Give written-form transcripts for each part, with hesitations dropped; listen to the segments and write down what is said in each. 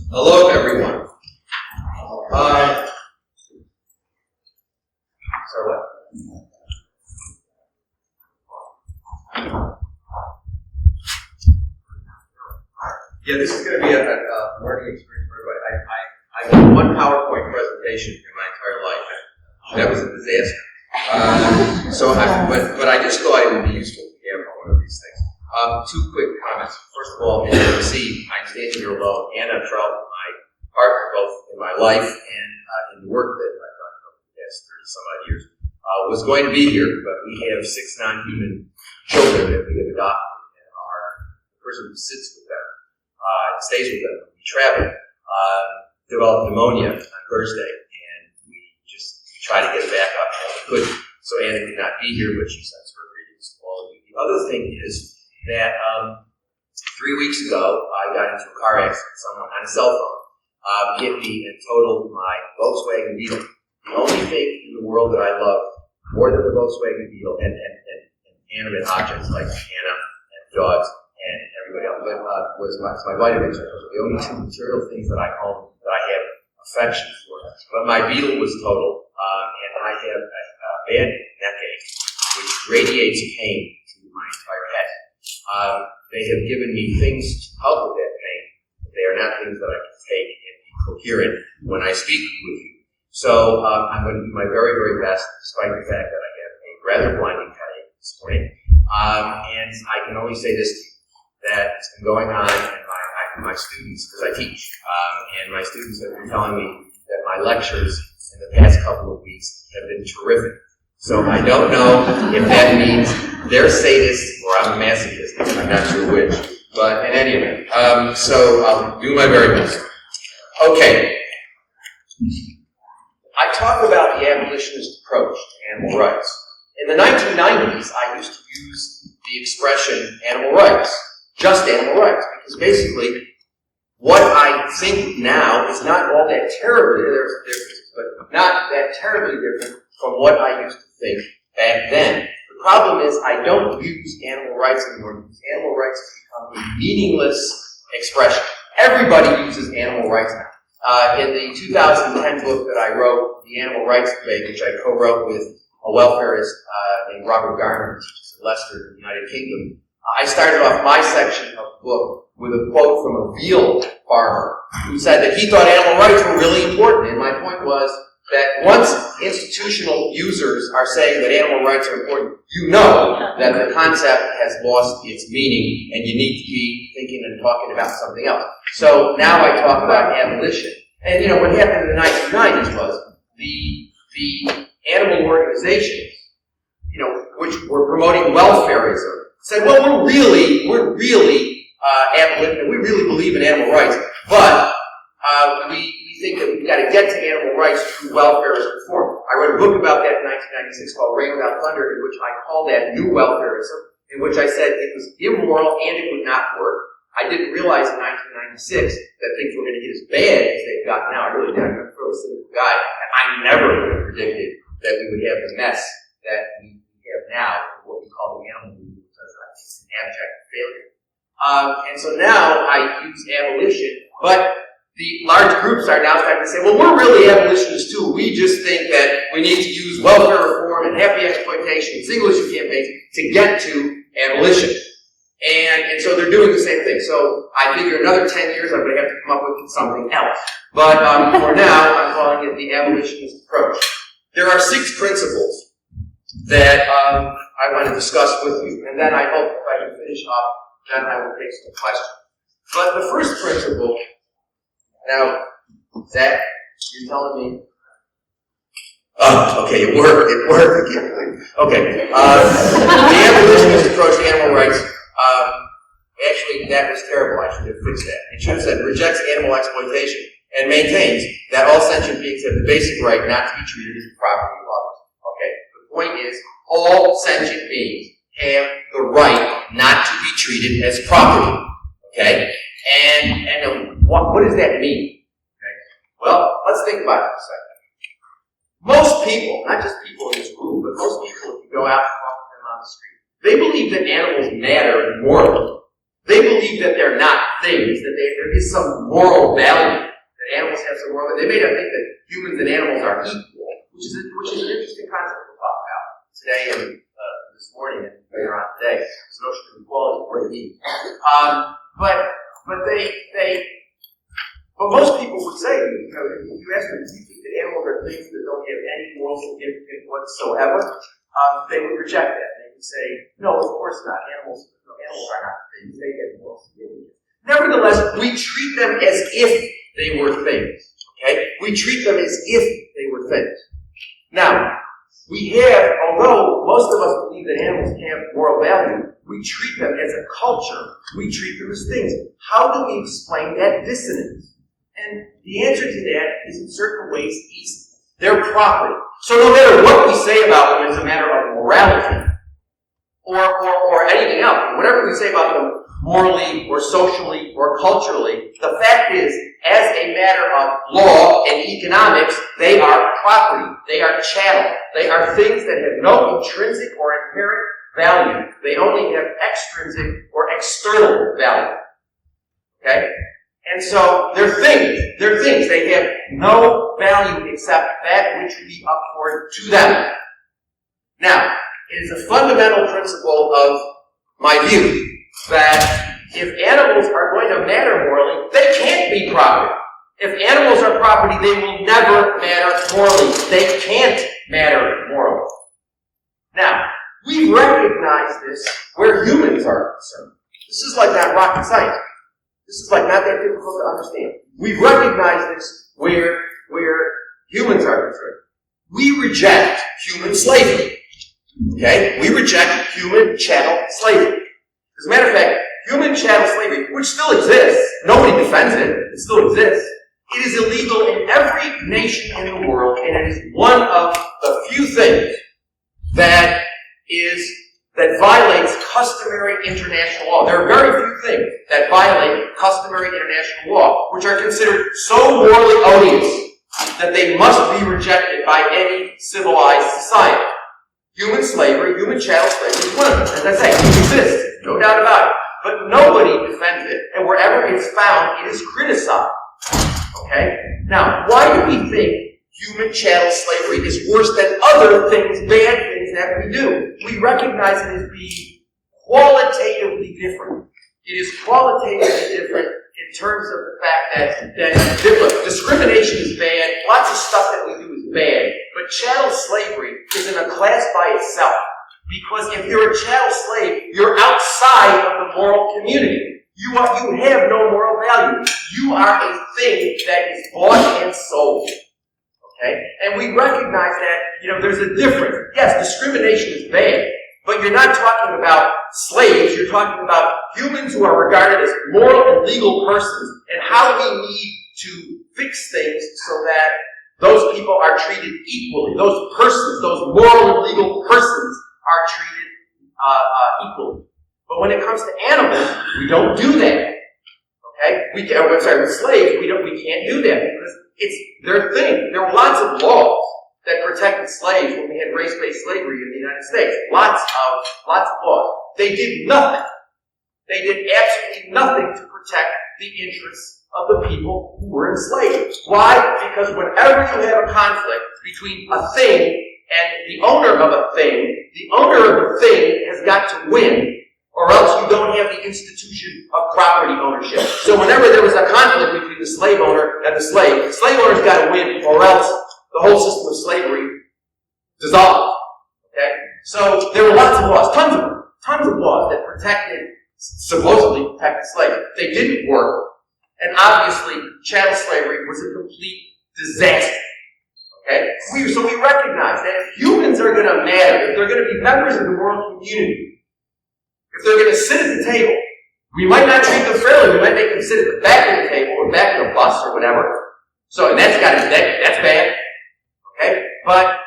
Hello, everyone. Sorry, what? Yeah, this is going to be a learning experience for everybody. I've done one PowerPoint presentation in my entire life. That was a disaster. But I just thought it would be useful to have one of these things. Two quick comments. First of all, as you can see, I'm standing here alone. Anna Trout, my partner, both in my life and in the work that I've done over the past 30-some odd years, was going to be here, but we have 6 non-human children that we have adopted, and the person who sits with them, stays with them when we travel, developed pneumonia on Thursday, and we just try to get it back up as we could. So Anna could not be here, but she sends her greetings to all of you. The other thing is that 3 weeks ago, I got into a car accident. Someone on a cell phone hit me and totaled my Volkswagen Beetle. The only thing in the world that I love more than the Volkswagen Beetle and animate objects like Anna and dogs and everybody else was my vitamins. Those are the only 2 material things that I own that I have affection for. But my Beetle was totaled, and I have a bad neck ache, which radiates pain to my entire head. They have given me things to help with that pain, but they are not things that I can take and be coherent when I speak with you. So I'm going to do my very, very best, despite the fact that I have a rather blinding headache this morning. And I can only say this to you, that it's been going on in my students, because I teach, and my students have been telling me that my lectures in the past couple of weeks have been terrific. So I don't know if that means they're sadists or I'm a masochist. I'm not sure which. But in any event, so I'll do my very best. Okay. I talk about the abolitionist approach to animal rights. In the 1990s, I used to use the expression animal rights, just animal rights, because basically what I think now is not all that terribly, there's differences, but not that terribly different from what I used to think back then. The problem is I don't use animal rights anymore because animal rights has become a meaningless expression. Everybody uses animal rights now. In the 2010 book that I wrote, The Animal Rights Debate, which I co-wrote with a welfarist named Robert Garner, who teaches at Leicester in the United Kingdom, I started off my section of the book with a quote from a veal farmer who said that he thought animal rights were really important. And my point was that once institutional users are saying that animal rights are important, you know that the concept has lost its meaning and you need to be thinking and talking about something else. So now I talk about abolition. And you know, what happened in the 1990s was the animal organizations, you know, which were promoting welfareism, said, well, we're really abolition, we really believe in animal rights, but we think that we've got to get to animal rights through welfareist reform. I wrote a book about that in 1996 called Rain Without Thunder, in which I called that New Welfareism, in which I said it was immoral and it would not work. I didn't realize in 1996 that things were going to get as bad as they've gotten now. I really didn't. I'm a fairly cynical guy. And I never would have predicted that we would have the mess that we have now, what we call the animal movement, because I think it's an abject failure. And so now I use abolition, but the large groups are now starting to say, well, we're really abolitionists too. We just think that we need to use welfare reform and happy exploitation and single issue campaigns to get to abolition. And so they're doing the same thing. So I figure another 10 years I'm going to have to come up with something else. But for now, I'm calling it the abolitionist approach. There are 6 principles that I want to discuss with you. And then I hope if I can finish up, then I will take some questions. But the first principle, now, Zach, you're telling me? Oh, okay, it worked. Okay. The abolitionist approach to animal rights, actually, that was terrible. I should have fixed that. It should have said, rejects animal exploitation and maintains that all sentient beings have the basic right not to be treated as property of others. Okay? The point is, all sentient beings have the right not to be treated as property. Okay? And what does that mean? Okay. Well, let's think about it for a second. Most people, not just people in this room, but most people, if you go out and talk to them on the street, they believe that animals matter morally. They believe that they're not things, that there is some moral value, that animals have some moral value. They may not think that humans and animals are equal, which is an interesting concept we'll talk about today and this morning and later on today. This notion of equality, what it means. But most people would say, if you ask them, do you think that animals are things that don't have any moral significance whatsoever? They would reject that. They would say, no, of course not. Animals are not things. They have moral significance. Nevertheless, we treat them as if they were things. Okay? We treat them as if they were things. Now, although most of us believe that animals have moral value, we treat them as a culture. We treat them as things. How do we explain that dissonance? And the answer to that is, in certain ways, easy. They're property. So no matter what we say about them as a matter of morality, or anything else, whatever we say about them morally or socially or culturally, the fact is, as a matter of law and economics, they are property. They are chattel. They are things that have no intrinsic or inherent value. They only have extrinsic or external value. Okay? And so they're things. They're things. They have no value except that which we accord to them. Now, it is a fundamental principle of my view that if animals are going to matter morally, they can't be property. If animals are property, they will never matter morally. They can't matter morally. Now, we recognize this where humans are concerned. This is like not rocket science. This is like not that difficult to understand. We recognize this where humans are concerned. We reject human slavery. Okay? We reject human chattel slavery. As a matter of fact, human chattel slavery, which still exists, nobody defends it, it still exists, it is illegal in every nation in the world, and it is one of the few things that violates customary international law. There are very few things that violate customary international law, which are considered so morally odious that they must be rejected by any civilized society. Human slavery, human chattel slavery is one of them. As I say, it exists, no doubt about it. But nobody defends it, and wherever it's found, it is criticized. Okay? Now, why do we think human chattel slavery is worse than other things, bad things that we do? We recognize it as being qualitatively different. It is qualitatively different in terms of the fact that look, discrimination is bad, lots of stuff that we do is bad, but chattel slavery is in a class by itself. Because if you're a chattel slave, you're outside of the moral community. You have no moral value. You are a thing that is bought and sold. Okay? And we recognize that, there's a difference. Yes, discrimination is bad, but you're not talking about slaves. You're talking about humans who are regarded as moral and legal persons, and how we need to fix things so that those people are treated equally. Those persons, those moral and legal persons, are treated equally. But when it comes to animals, we don't do that. Okay? With slaves, we can't do that because it's their thing. There were lots of laws that protected slaves when we had race-based slavery in the United States. Lots of laws. They did nothing. They did absolutely nothing to protect the interests of the people who were enslaved. Why? Because whenever you have a conflict between a thing and the owner of a thing, the owner of the thing has got to win, or else you don't have the institution of property ownership. So whenever there was a conflict between the slave owner and the slave owner's got to win, or else the whole system of slavery dissolved. Okay? So there were lots of laws, tons of laws that supposedly protected slaves. They didn't work, and obviously chattel slavery was a complete disaster. Okay? So we recognize that if humans are going to matter, if they're going to be members of the moral community, if they're going to sit at the table, we might not treat them fairly. We might make them sit at the back of the table or back of the bus or whatever. So, and that's bad. Okay? But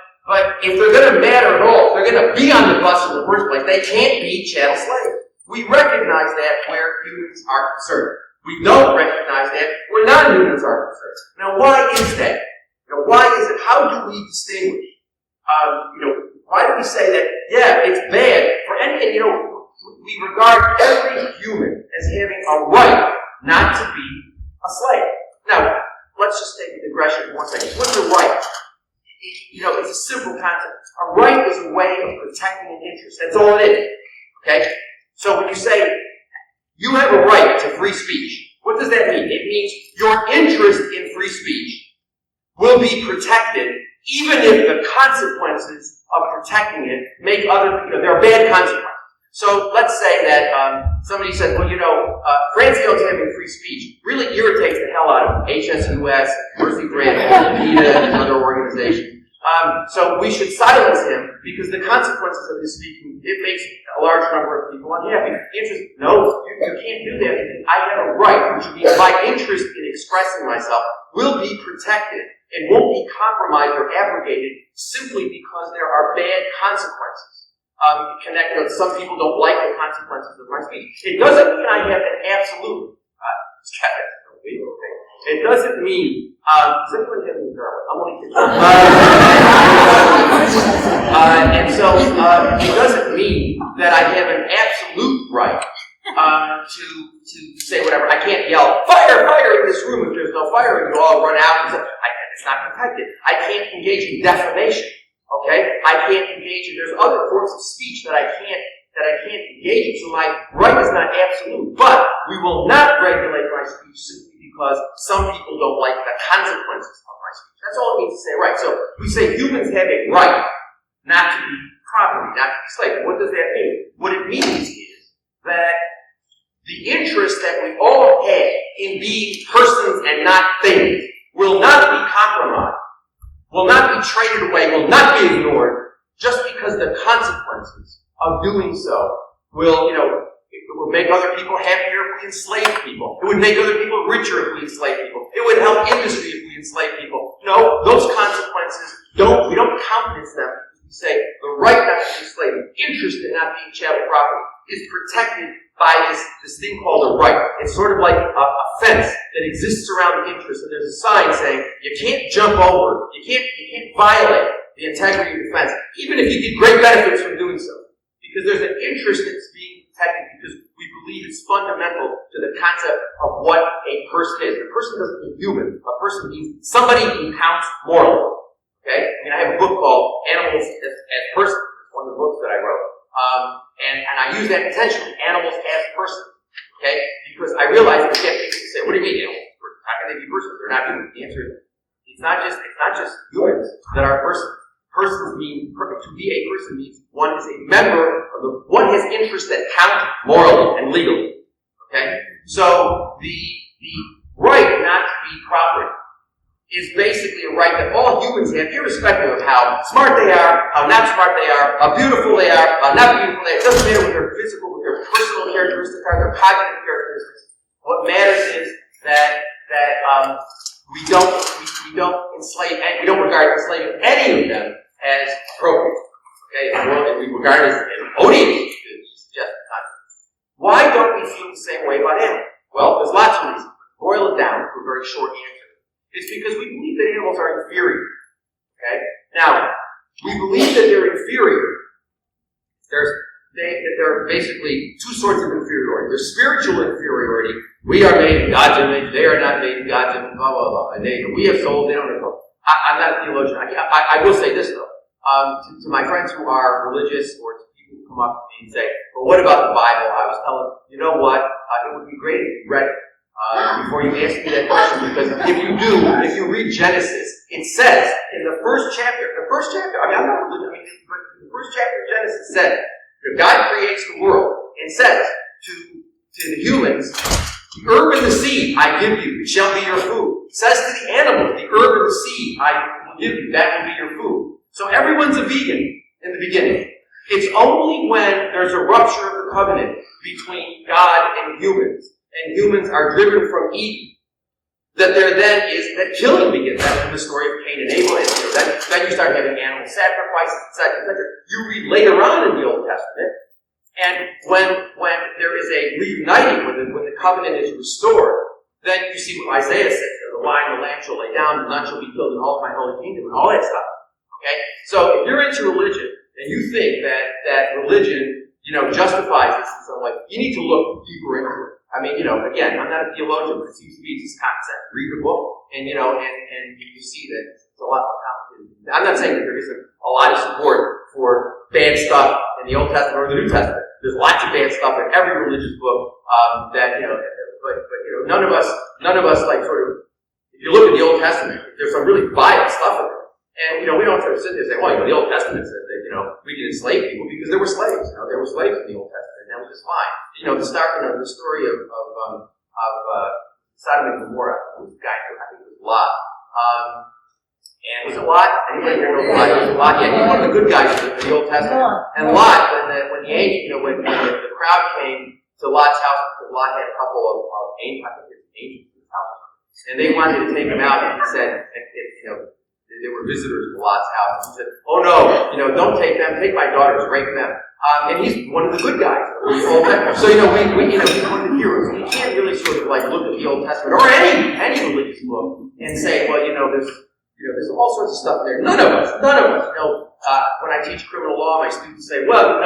if they're going to matter at all, if they're going to be on the bus in the first place, they can't be chattel slaves. We recognize that where humans are concerned. We don't recognize that where non-humans are concerned. Now, why is that? Why is it? How do we distinguish? Why do we say that, yeah, it's bad for anything? we regard every human as having a right not to be a slave. Now, let's just take a digression for 1 second. What's a right? It's a simple concept. A right is a way of protecting an interest. That's all it is. Okay? So when you say you have a right to free speech, what does that mean? It means your interest in free speech will be protected even if the consequences of protecting it make there are bad consequences. So let's say that somebody said, well, Francione's having free speech really irritates the hell out of HSUS, Mercy Grant, PETA, and other organizations. So we should silence him because the consequences of his speaking, it makes a large number of people unhappy. No, you can't do that. I have a right, which means my interest in expressing myself will be protected and won't be compromised or abrogated simply because there are bad consequences. Connected with some people don't like the consequences of my speech. It doesn't mean I have an absolute. It doesn't mean. Does anyone have any garlic? I'm only kidding. And so it doesn't mean that I have an absolute right to say whatever. I can't yell fire, fire in this room if there's no fire and you all run out. It's not protected. I can't engage in defamation. Okay, I can't engage in. There's other forms of speech that I can't engage in. So my right is not absolute, but we will not regulate my speech simply because some people don't like the consequences of my speech. That's all it means to say right. So we say humans have a right not to be property, not to be slaves. What does that mean? What it means is that the interest that we all have in being persons and not things will not be compromised. Will not be traded away, will not be ignored, just because the consequences of doing so will, it will make other people happier if we enslave people. It would make other people richer if we enslave people. It would help industry if we enslave people. No, those consequences we don't countenance them. We say the right not to be enslaved, interest in not being chattel property is protected by this thing called a right. It's sort of like a fence that exists around the interest, and there's a sign saying you can't jump over, you can't violate the integrity of the fence, even if you get great benefits from doing so. Because there's an interest that's being protected because we believe it's fundamental to the concept of what a person is. A person doesn't mean human. A person means somebody who counts morally. Okay? I have a book called Animals as Persons. It's one of the books that I wrote. And I use that intentionally, animals as persons, okay? Because I realize that people say, what do you mean animals? How can they be persons? They're not humans. The answer is, it's not just humans that are persons. Persons mean, to be a person means one is a member of one has interests that count morally and legally, okay? So the right not to be property is basically a right that all humans have, irrespective of how smart they are, how not smart they are, how beautiful they are, how not beautiful they are. It doesn't matter what their physical, what their personal characteristics are, their cognitive characteristics. What matters is that we don't enslave, and we don't regard enslaving any of them as appropriate. Okay, and we regard it as odious to suggest not. Why don't we feel the same way about animals? Well, there's lots of reasons. Boil it down to a very short answer. It's because we believe that animals are inferior. Okay? Now, we believe that they're inferior. There are basically two sorts of inferiority. There's spiritual inferiority. We are made in God's image. They are not made in God's image. Blah, blah, blah. And we have souls. They don't have souls. I'm not a theologian. I will say this, though. To my friends who are religious or to people who come up to me and say, well, what about the Bible? I was telling them, you know what? It would be great if you read it. Before you ask me that question, because if you read Genesis, it says in the first chapter, I'm not religious, but the first chapter of Genesis says that God creates the world and says to the humans, the herb and the seed I give you, it shall be your food. It says to the animals, the herb and the seed I will give you, that will be your food. So everyone's a vegan in the beginning. It's only when there's a rupture of the covenant between God and humans are driven from Eden, that there then is that killing begins. That's when the story of Cain and Abel is. Then you start having animal sacrifices, etc., etc. You read later on in the Old Testament, and when there is a reuniting, when the covenant is restored, then you see what Isaiah says: the lion and the lamb shall lay down, and none shall be killed in all of my holy kingdom, and all that stuff. Okay, so if you're into religion and you think that religion justifies this in some way, you need to look deeper into it. I mean, again, I'm not a theologian, but it seems to be this concept. Read the book, and you see that it's a lot more complicated. I'm not saying that there isn't a lot of support for bad stuff in the Old Testament or the New Testament. There's lots of bad stuff in every religious book but none of us like sort of. If you look at the Old Testament, there's some really vile stuff in there, and we don't sort of sit there and say, well, the Old Testament says that we can enslave people because there were slaves. There were slaves in the Old Testament, and that was just fine. The story of Sodom and Gomorrah. Who was the guy? I think it was Lot. And was it Lot? Anybody here know Lot? It was Lot. Yeah, he's one of the good guys in the Old Testament. And Lot, when the crowd came to Lot's house, because Lot had a couple of angels in his house, and they wanted to take him out, and he said, there were visitors to Lot's house. And he said, "Oh no, don't take them. Take my daughters, rape them." And he's one of the good guys. So he's one of the heroes. And you can't really sort of like look at the Old Testament or any religious book and say, well, there's all sorts of stuff there. None of us. When I teach criminal law, my students say, well,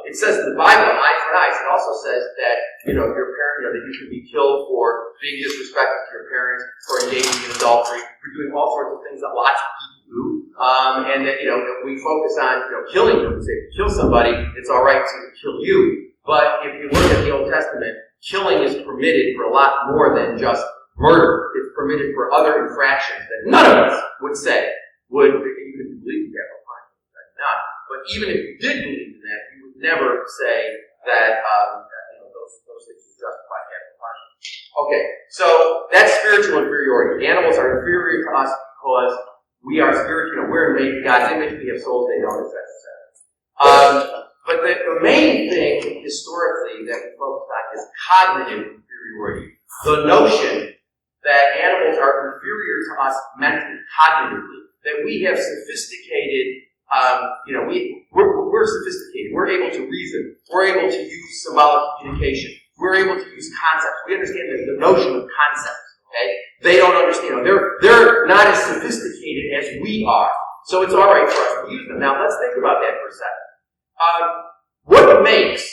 it says in the Bible, an eye for an eye. It also says that, your parent, that you can be killed for being disrespectful to your parents, for engaging in adultery, for doing all sorts of things that lots of people do. And that, that we focus on, killing them. Say, if you kill somebody, it's all right to kill you. But if you look at the Old Testament, killing is permitted for a lot more than just murder. It's permitted for other infractions that none of us would say would, even if you believe in capital punishment, not. But even if you did believe in that, you would never say that those things would justify capital punishment. Okay, so that's spiritual inferiority. Animals are inferior to us because we are spiritual. We're made in God's image. We have souls. They don't, etc. But the main thing historically that we focus on is cognitive inferiority. The notion that animals are inferior to us mentally, cognitively, that we have sophisticated, we're sophisticated. We're able to reason. We're able to use symbolic communication. We're able to use concepts. We understand the notion of concepts. Okay, they don't understand. They're not as sophisticated as we are. So it's all right for us to use them. Now let's think about that for a second. What makes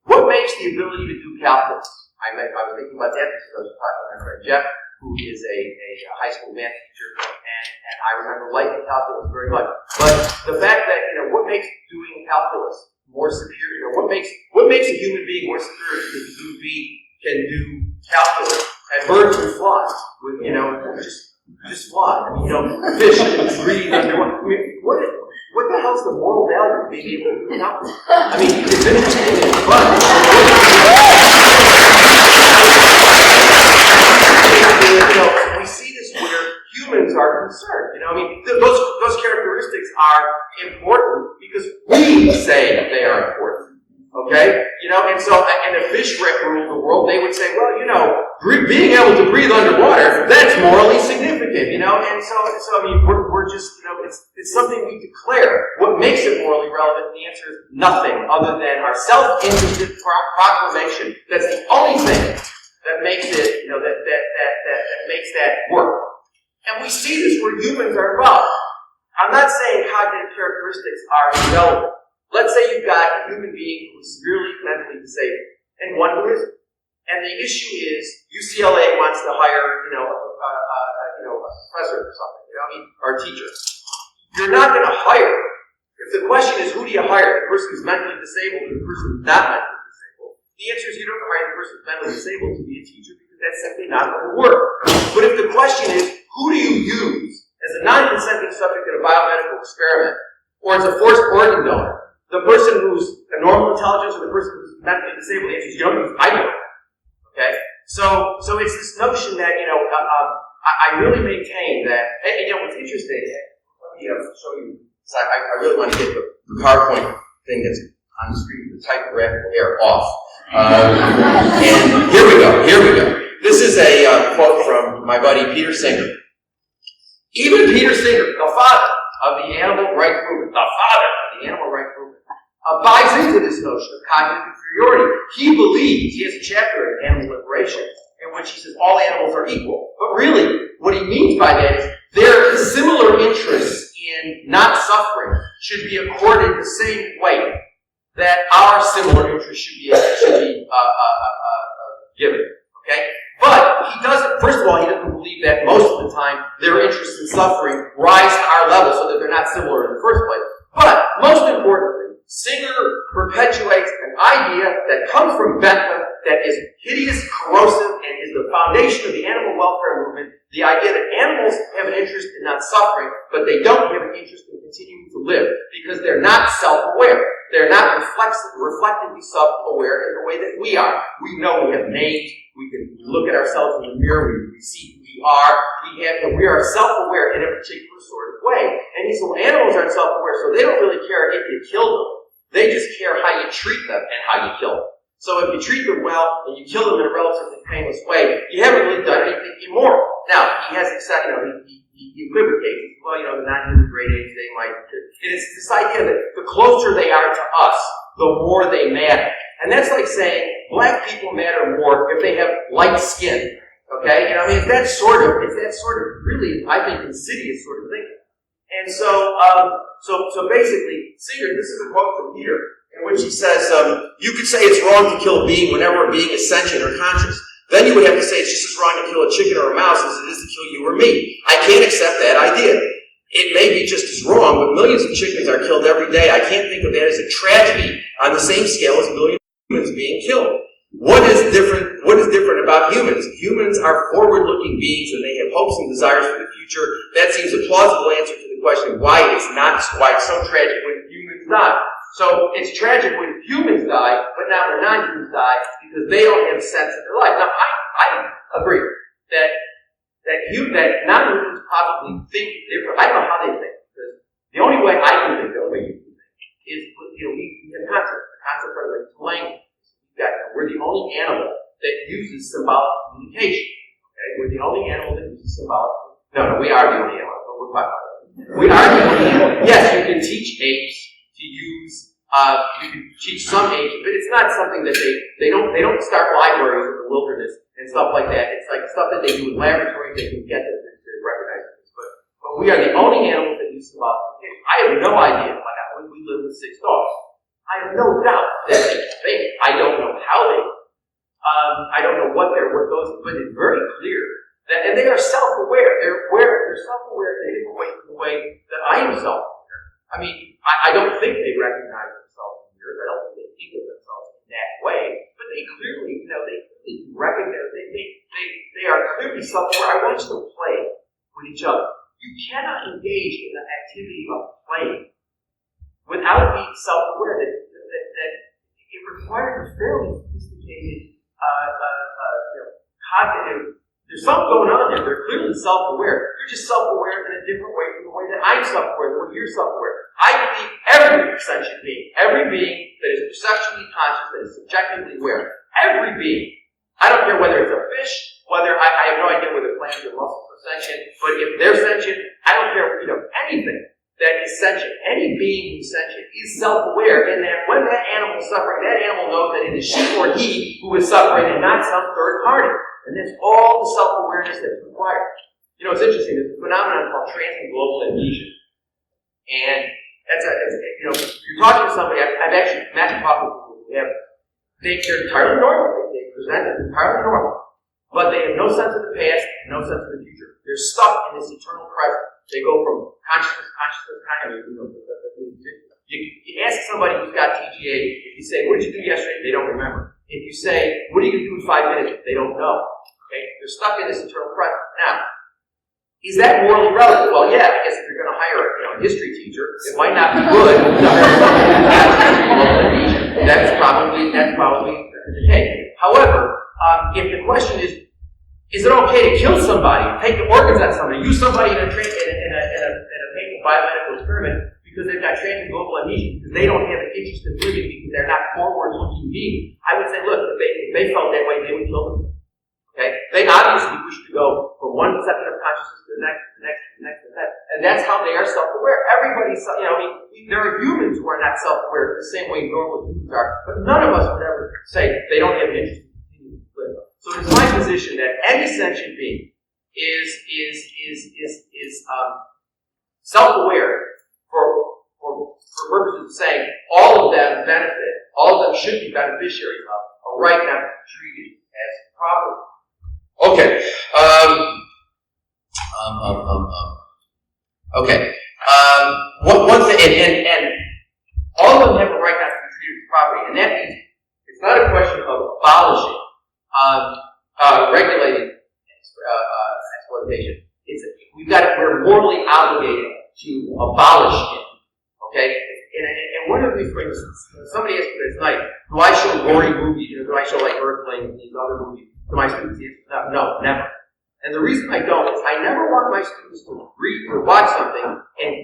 the ability to do calculus? I was thinking about that because I was talking to my friend Jeff, who is a high school math teacher, and I remember liking calculus very much. But the fact that what makes doing calculus more superior, what makes a human being more superior to a human being can do calculus, and birds can fly with just fly. I mean, fish can breathe underwater. I mean, what the hell's the moral value of being able to do calculus? I mean, it's interesting, it's fun. We see this where humans are concerned. Those characteristics are important because we say they are important. Okay? And the fish rule the world, they would say, well, being able to breathe underwater, that's morally significant, And so we're just, it's something we declare. What makes it morally relevant? The answer is nothing other than our self-interested proclamation. That's the only thing that makes it, that makes that work. And we see this where humans are involved. I'm not saying cognitive characteristics are irrelevant. Let's say you've got a human being who's severely mentally disabled, and one who isn't. And the issue is UCLA wants to hire, a professor or something, or a teacher. You're not going to hire. If the question is who do you hire, the person who's mentally disabled or the person who's not mentally disabled, the answer is you don't hire the person who's mentally disabled to be a teacher because that's simply not going to work. But if the question is who do you use as a non-consenting subject in a biomedical experiment or as a forced organ donor, the person who's a normal intelligence or the person who's mentally disabled, the answer is you don't use either. Okay? So it's this notion that, I really maintain that, and what's interesting, let me show you, because I really want to get the PowerPoint thing that's on the screen, the typographical error off. And here we go. This is a quote from my buddy Peter Singer. Even Peter Singer, the father of the animal rights movement, buys into this notion of cognitive inferiority. He believes, he has a chapter in Animal Liberation in which he says all animals are equal. But really, what he means by that is their similar interests in not suffering should be accorded the same weight that our similar interests should be given. Okay? But he doesn't, first of all, he doesn't believe that most of the time their interests in suffering rise to our level so that they're not similar in the first place. But most importantly, Singer perpetuates an idea that comes from Bentham that is hideous, corrosive, and is the foundation of the animal welfare movement. The idea that animals have an interest in not suffering, but they don't have an interest in continuing to live because they're not self-aware. They're not reflectively self-aware in the way that we are. We know we have names. We can look at ourselves in the mirror. We see who we are. We are self-aware in a particular sort of way. And he said, well, animals aren't self-aware, so they don't really care if you kill them. They just care how you treat them and how you kill them. So if you treat them well and you kill them in a relatively painless way, you haven't really done anything immoral. Now, he has accepted, he equivocates. Well, the non-human grade apes, they might. And it's this idea that the closer they are to us, the more they matter. And that's like saying black people matter more if they have light skin. Okay? It's that sort of really, I think, insidious sort of thinking. And so basically, Singer, this is a quote from Peter, in which he says, you could say it's wrong to kill a being whenever a being is sentient or conscious. Then you would have to say it's just as wrong to kill a chicken or a mouse as it is to kill you or me. I can't accept that idea. It may be just as wrong, but millions of chickens are killed every day. I can't think of that as a tragedy on the same scale as millions of humans being killed. What is different about humans? Humans are forward-looking beings and they have hopes and desires for the future. That seems a plausible answer to the question why it's so tragic when humans die. So it's tragic when humans die, but not when non-humans die, because they don't have a sense of their life. Now, I agree that non-humans probably think different. I don't know how they think, because the only way I can think, the only way you can think, is we have concepts. The concepts are like language. We're the only animal that uses symbolic communication. Okay, we're the only animal that uses symbolic. No, we are the only animal. But we're talking about it. We are the only animal. Yes, you can teach apes to use. You can teach some apes, but it's not something that they don't start libraries in the wilderness and stuff like that. It's like stuff that they do in laboratories. They can get to recognize things. But we are the only animals that use symbolic communication. I have no idea. We live with 6 dogs. I have no doubt that they think. I don't know how they. I don't know what goes, but it's very clear that, and they are self-aware. They're self-aware in a different way from the way that I am self-aware. I don't think they recognize themselves in mirrors. I don't think they think of themselves in that way. But they clearly, recognize. They are clearly self-aware. I watch them play with each other. You cannot engage in the activity of playing without being self-aware that it requires a fairly sophisticated cognitive. There's something going on there. They're clearly self-aware. They're just self-aware in a different way from the way that I'm self-aware, the way you're self-aware. I believe every sentient being, every being that is perceptually conscious, that is subjectively aware, every being, I don't care whether it's a fish, whether I have no idea whether plants or mussels are sentient, but if they're sentient, I don't care, anything that is sentient. Any being who's sentient is self-aware in that when that animal is suffering, that animal knows that it is she or he who is suffering and not some third party. And that's all the self-awareness that's required. It's interesting. There's a phenomenon called transient global amnesia. And if you're talking to somebody, I've actually met and talked with people who have, they're entirely normal. They present as entirely normal. But they have no sense of the past, no sense of the future. They're stuck in this eternal present. They go from consciousness, you ask somebody who's got TGA, if you say, what did you do yesterday? They don't remember. If you say, what are you going to do in 5 minutes? They don't know. Okay? They're stuck in this eternal present. Now, is that morally relevant? Well, yeah, I guess if you're going to hire a history teacher, it might not be good to hire somebody who's got amnesia. That's probably the case. However, if the question is it okay to kill somebody, take the organs out of somebody, use somebody in a painful biomedical experiment because they've got transient global amnesia, because they don't have an interest in living, because they're not forward-looking beings, I would say, look, if they felt that way, they would kill themselves. Okay? They obviously wish to go from one second of consciousness to the next, and that's how they are self-aware. Everybody's, there are humans who are not self-aware the same way normal humans are, but none of us would ever say they don't have an interest in continuing to live. So it's my position that any sentient being is self-aware for purposes of saying all of them benefit, all of them should be beneficiaries of a right not to be treated as property. Okay. Okay. One thing, and all of them have a right not to be treated as property, and that means it's not a question of abolishing, regulating exploitation. We're morally obligated to abolish it. Okay? And one of these things, somebody asked me this night, do I show gory movies, do I show like Earthlings and these other movies to my students? No, never. And the reason I don't is I never want my students to read or watch something and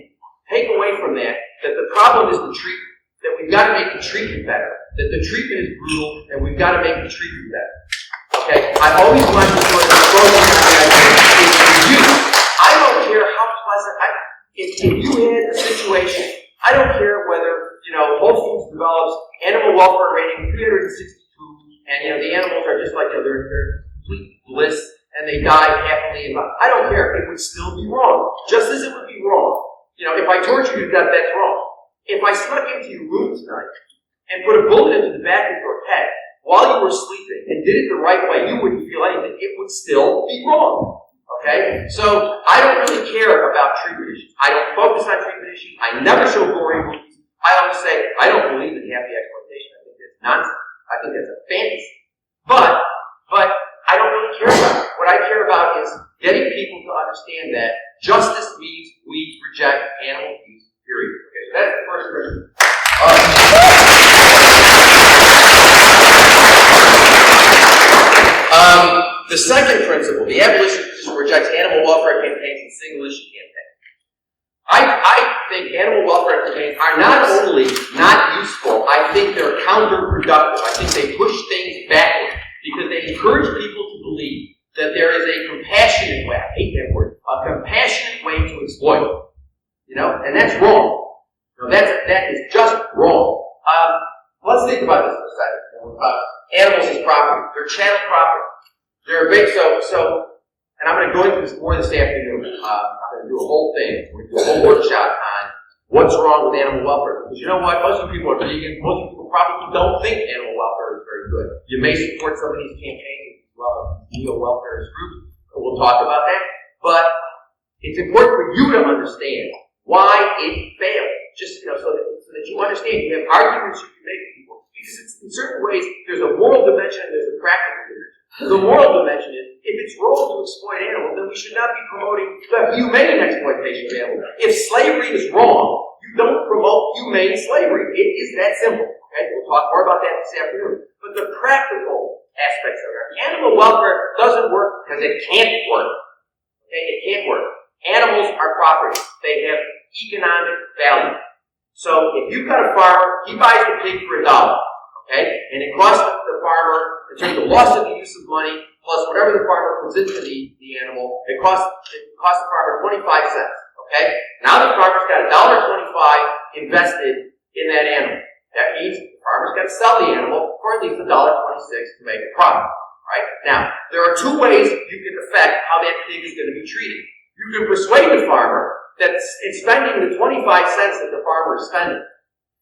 take away from that the problem is the treatment, that we've got to make the treatment better, that the treatment is brutal, and we've got to make the treatment better. Okay? I always want to sort of program you. I don't care how pleasant, if you had a situation, I don't care whether, Whole Foods develops animal welfare rating 362, and, the animals are just like, they're complete bliss, and they die happily. I don't care. It would still be wrong. Just as it would be wrong. If I torture you to death, that's wrong. If I snuck into your room tonight and put a bullet into the back of your head while you were sleeping and did it the right way, you wouldn't feel anything. It would still be wrong. Okay? So I don't really care about treatment issues. I don't focus on treatment issues. I never show gory movies. I always say, I don't believe in happy exploitation. I think that's nonsense. I think that's a fantasy. But I don't really care about it. What I care about is getting people to understand that justice means we reject animal abuse, period. Okay, so that's the first principle. The second principle, the abolitionist rejects animal welfare campaigns and single issue campaigns. I think animal welfare campaigns are not only not useful, I think they're counterproductive. I think they push things backward because they encourage people to believe that there is a compassionate way, I hate that word, a compassionate way to exploit. And that's wrong. That is just wrong. Let's think about this for a second. Animals as property. They're chattel property. They're big, so, and I'm going to go into this more this afternoon. I'm going to do a whole thing. We're going to do a whole workshop on what's wrong with animal welfare. Because you know what? Most of the people are vegans. Most people probably don't think animal welfare is very good. You may support some of these campaigns as well as neo-welfarist groups. We'll talk about that. But it's important for you to understand why it failed. Just, so that you understand. You have arguments you can make to people. Because in certain ways, there's a moral dimension and there's a practical dimension. The moral dimension is, if it's wrong to exploit animals, then we should not be promoting the humane exploitation of animals. If slavery is wrong, you don't promote humane slavery. It is that simple. Okay? We'll talk more about that this afternoon. But the practical aspects of it, animal welfare doesn't work because it can't work. Okay? It can't work. Animals are property. They have economic value. So if you've got a farmer, he buys the pig for $1. Okay? And it costs the farmer, in terms of loss of the use of money, plus whatever the farmer puts into the animal, it costs the farmer 25 cents. Okay? Now the farmer's got $1.25 invested in that animal. That means the farmer's got to sell the animal for at least $1.26 to make a profit. Right? Now, there are two ways you can affect how that pig is going to be treated. You can persuade the farmer that in spending the 25 cents that the farmer is spending,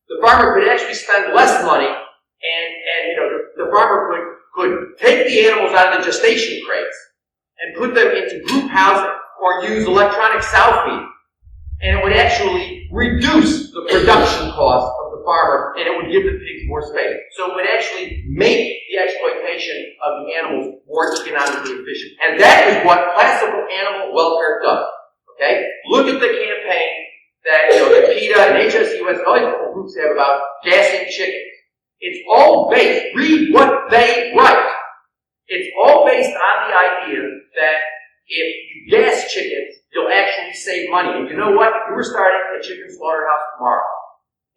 the farmer could actually spend less money. And the farmer could take the animals out of the gestation crates and put them into group housing or use electronic sow feed. And it would actually reduce the production cost of the farmer and it would give the pigs more space. So it would actually make the exploitation of the animals more economically efficient. And that is what classical animal welfare does. Okay? Look at the campaign that PETA and HSUS and all these different groups have about gassing chickens. It's all based, read what they write. It's all based on the idea that if you gas chickens, you'll actually save money. And you know what? If you were starting a chicken slaughterhouse tomorrow,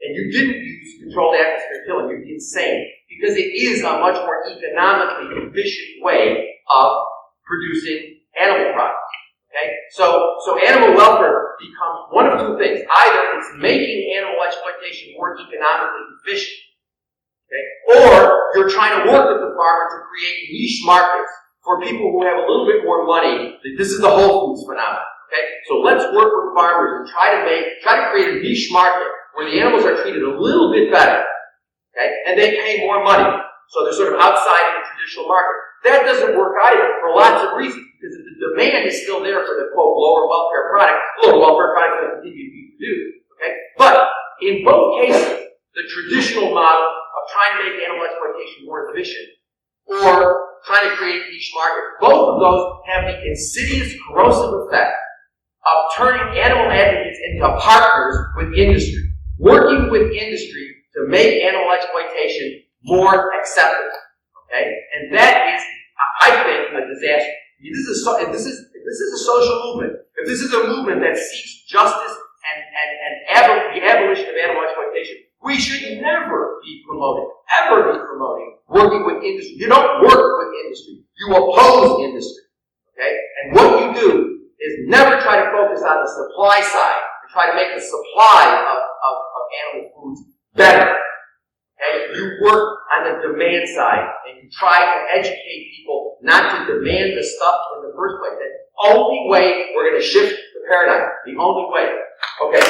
and you didn't use controlled atmosphere killing, you'd be insane. Because it is a much more economically efficient way of producing animal products. Okay? So animal welfare becomes one of two things. Either it's making animal exploitation more economically efficient, okay? Or you're trying to work with the farmer to create niche markets for people who have a little bit more money. This is the Whole Foods phenomenon. Okay? So let's work with farmers and try to create a niche market where the animals are treated a little bit better, okay, and they pay more money, so they're sort of outside of the traditional market. That doesn't work either for lots of reasons, because if the demand is still there for the, quote, lower welfare product is going to continue to be produced, okay? But in both cases, the traditional model of trying to make animal exploitation more efficient or trying to create niche markets, both of those have the insidious, corrosive effect of turning animal advocates into partners with industry, working with industry to make animal exploitation more acceptable. Okay, and that is, I think, a disaster. If this is a social movement, if this is a movement that seeks justice and the abolition of animal exploitation, we should never be promoting, working with industry. You don't work with industry. You oppose industry. Okay, and what you do is never try to focus on the supply side and try to make the supply of animal foods better. Okay? You work on the demand side, and you try to educate people not to demand the stuff in the first place. That's the only way we're going to shift the paradigm. The only way. Okay.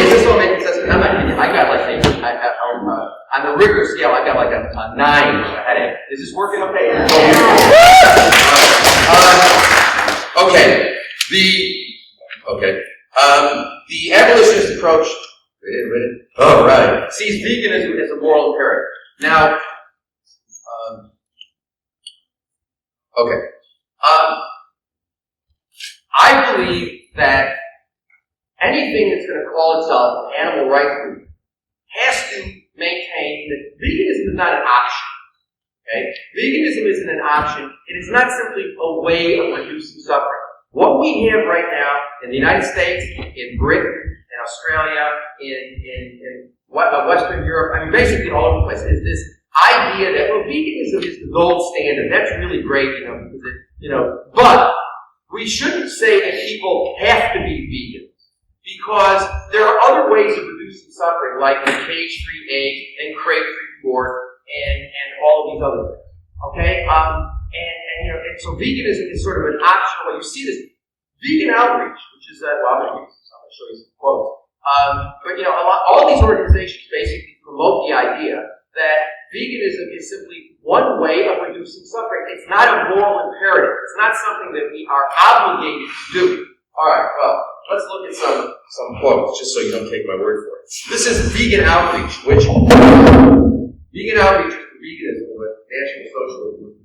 Is this all making sense? I'm not kidding. I got like on the rigor scale, I got like a 9 or a headache. Is this working okay? Yeah. Okay. The abolitionist approach, all right, sees veganism as a moral imperative. Now, I believe that anything that's going to call itself an animal rights movement has to maintain that veganism is not an option. Okay? Veganism isn't an option. It is not simply a way of reducing suffering. What we have right now in the United States, in Britain, in Australia, in Western Europe, I mean, basically all over the place, is this idea that, well, veganism is the gold standard. That's really great, because but we shouldn't say that people have to be vegans, because there are other ways of reducing suffering, like cage-free eggs and crate-free pork and all of these other things. Okay? And so veganism is sort of an optional way. You see this vegan outreach, which is I'm going to show you some quotes. All these organizations basically promote the idea that veganism is simply one way of reducing suffering. It's not a moral imperative. It's not something that we are obligated to do. All right. Well, let's look at some quotes, just so you don't take my word for it. This is vegan outreach, which vegan outreach is veganism, but National Socialism.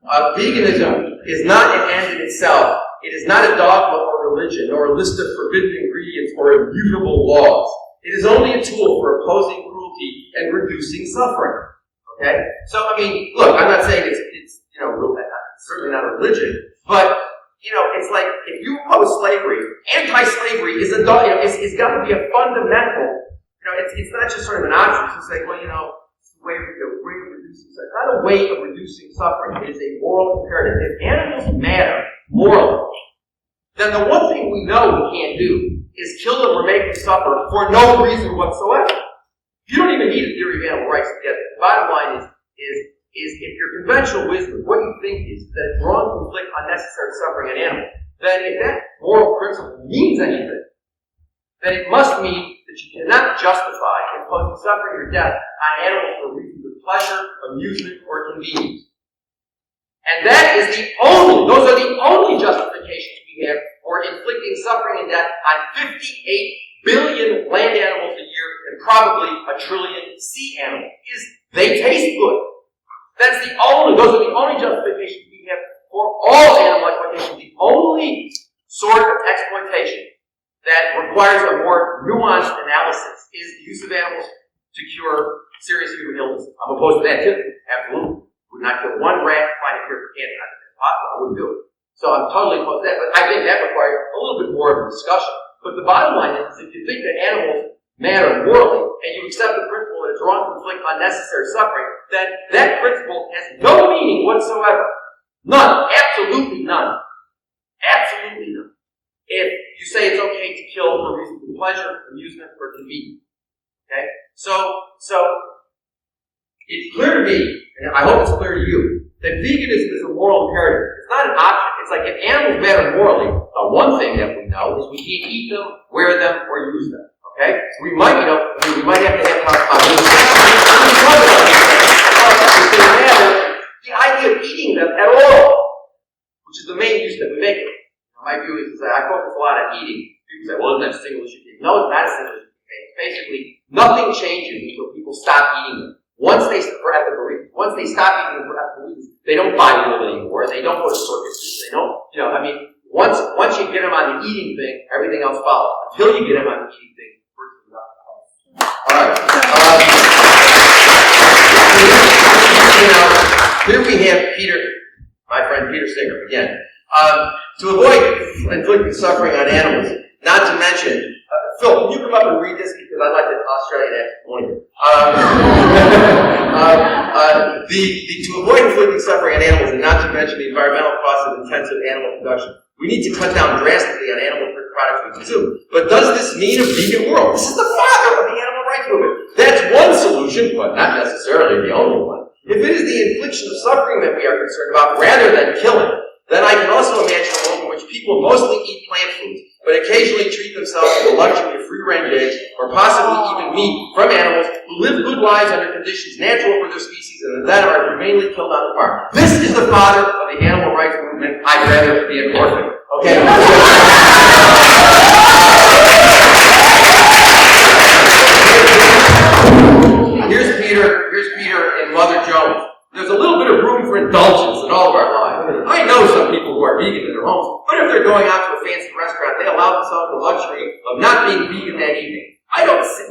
But veganism is not an end in itself. It is not a dogma or religion, nor a list of forbidden ingredients or immutable laws. It is only a tool for opposing cruelty and reducing suffering. Okay? So, I mean, look, I'm not saying it's certainly not a religion, but, it's like, if you oppose slavery, anti-slavery is got to be a fundamental, it's not just sort of an option to say, well, it's a way of reducing suffering. It's not a way of reducing suffering. It is a moral imperative. If animals matter morally, then the one thing we know we can't do is kill them or make them suffer for no reason whatsoever. You don't even need a theory of animal rights to get there. The bottom line is if your conventional wisdom, what you think is that it's wrong to inflict unnecessary suffering on animals, then if that moral principle means anything, then it must mean that you cannot justify imposing suffering or death on animals for reasons of pleasure, amusement, or convenience. And those are the only justifications we have for inflicting suffering and death on 58 billion land animals a year and probably a trillion sea animals. They taste good. Those are the only justifications we have for all animal exploitation. The only sort of exploitation that requires a more nuanced analysis is the use of animals to cure serious human illness. I'm opposed to that too. Absolutely. Would not kill one rat to find a cure for cancer. That's impossible. I wouldn't do it. So I'm totally opposed to that. But I think that requires a little bit more of a discussion. But the bottom line is, if you think that animals matter morally, and you accept the principle that it's wrong to inflict unnecessary suffering, then that principle has no meaning whatsoever. None. Absolutely none. Absolutely none. If you say it's okay to kill for reasons of pleasure, amusement, or convenience. Okay? So it's clear to me, and I hope it's clear to you, that veganism is a moral imperative. It's not an option. It's like if animals matter morally, the one thing that we know is we can't eat them, wear them, or use them. Okay? We might, we might have to have the idea of eating them at all, which is the main use that we make of them. My view is that I focus a lot on eating. People say, well, isn't that a single issue thing? No, it's not a single issue thing. Basically, nothing changes until people stop eating them. Once they stop eating them for ethical reasons, they don't buy wool anymore. They don't go to circuses. They don't, once you get them on the eating thing, everything else follows. Until you get them on the eating thing, virtually nothing else. All right. Here we have Peter, my friend Peter Singer again. To avoid inflicting suffering on animals, not to mention, Phil, can you come up and read this because I'd like the Australian accent point here. To avoid inflicting suffering on animals, and not to mention the environmental costs of intensive animal production, we need to cut down drastically on animal products we consume. But does this mean a vegan world? This is the father of the animal rights movement. That's one solution, but not necessarily the only one. If it is the infliction of suffering that we are concerned about rather than killing, then I can also imagine a world in which people mostly eat plant foods, but occasionally treat themselves to the luxury of free-range eggs, or possibly even meat from animals who live good lives under conditions natural for their species and then are humanely killed on the farm. This is the father of the animal rights movement. I'd rather be an orphan. Okay? Here's Peter and Mother Jones. There's a little bit of room for indulgence in all of our lives. I know some people who are vegan in their homes, but if they're going out to a fancy restaurant, they allow themselves the luxury of not being vegan that evening. I don't see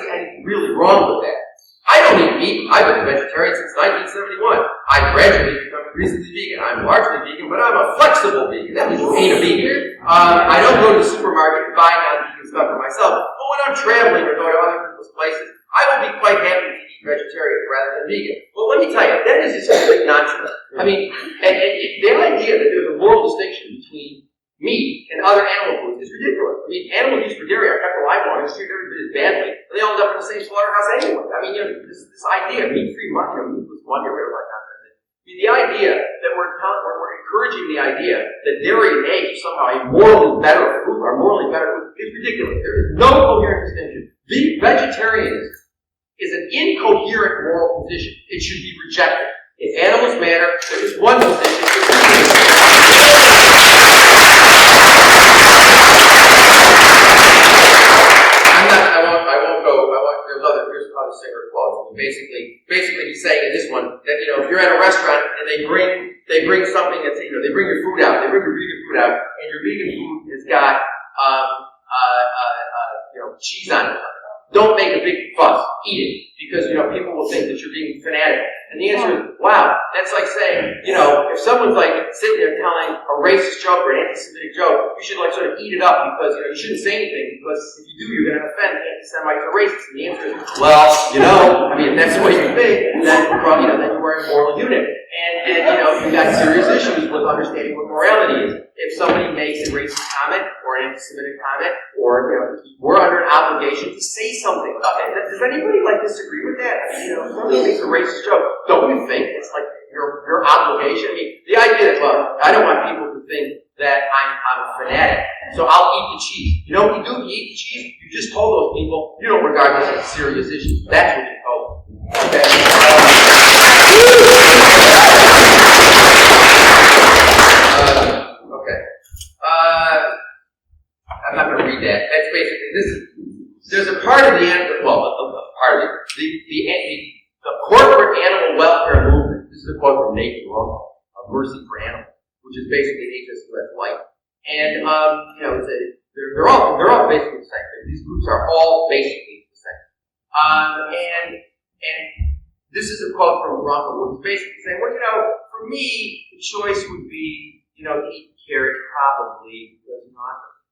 anything really wrong with that. I don't eat meat. I've been a vegetarian since 1971. I've gradually become increasingly vegan. I'm largely vegan, but I'm a flexible vegan. That means you ain't a vegan. I don't go to the supermarket and buy non-vegan stuff for myself, but when I'm traveling or go to other people's places, I will be quite happy to eat vegetarian rather than vegan. Well, let me tell you, that is just complete nonsense. I mean, and the idea that there's a moral distinction between meat and other animal foods is ridiculous. I mean, animals used for dairy are kept alive long and treated every bit as badly, and they all end up in the same slaughterhouse anyway. I mean, this idea of meat-free money, meatless money, or whatever like nonsense. I mean, the idea that we're encouraging the idea that dairy and eggs are somehow a morally better food, is ridiculous. There is no coherent distinction. Vegetarianism is an incoherent moral position. It should be rejected. If animals matter, there is one position. Here's another Singer quote. Basically he's saying in this one that, if you're at a restaurant and they bring something that's, they bring your food out, they bring your vegan food out, and your vegan food has got, cheese on it. Don't make a big fuss. Eat it. Because, people will think that you're being fanatical. And the answer is, wow, that's like saying, if someone's sitting there telling a racist joke or an anti-Semitic joke, you should sort of eat it up because, you shouldn't say anything because if you do, you're going to offend anti-Semites or racists. And the answer is, well, if that's the way you think, then you are a moral unit. And you've got serious issues with understanding what morality is. If somebody makes a racist comment or an anti-Semitic comment, or, we're under an obligation to say something about it. Does anybody disagree with that? If somebody makes a racist joke, don't you think it's your obligation? I mean, the idea that, I don't want people to think that I'm a fanatic, so I'll eat the cheese. You know what you do if you eat the cheese? You just told those people you don't regard this as serious issues. That's what you told them. Okay? I'm not going to read that. That's basically this. There's a part of the corporate animal welfare movement. This is a quote from Nathan Romo of Mercy for Animals, which is basically HSUS Light. And they're all basically the same. These groups are all basically the same. And this is a quote from Romo, who's basically saying, for me, the choice would be, to eat carrot probably because